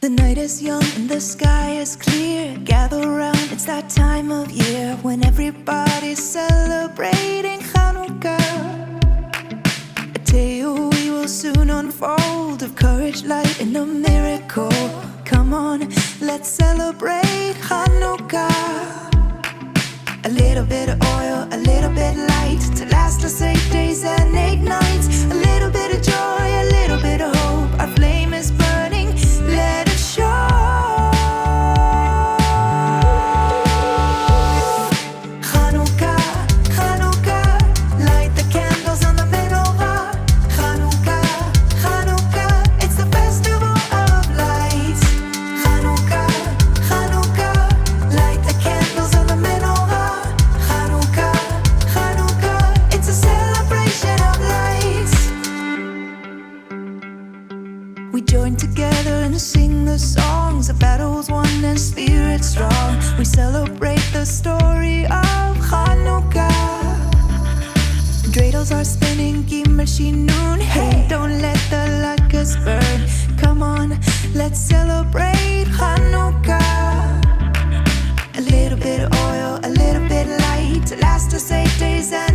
The night is young and the sky is clear. Gather round, it's that time of year when everybody's celebrating Hanukkah. A tale we will soon unfold of courage, light, and a miracle. Come on, let's celebrate Hanukkah. A little bit of oil, a little bit light, to last us 8 days and 8 nights. A little bit of joy, a little bit of hope. Our flame is burning, let it show. Hanukkah, Hanukkah, light the candles on the menorah. Hanukkah, Hanukkah, it's the festival of lights. Hanukkah, Hanukkah, light the candles on the menorah. Hanukkah, Hanukkah, it's a celebration of lights. We join together and sing the songs of battles won and spirit strong. We celebrate the story of Hanukkah. Dreidels are spinning, Gimel Shinun. Hey, don't let the locusts burn. Come on, let's celebrate Hanukkah. A little bit of oil, a little bit light, to last us 8 days and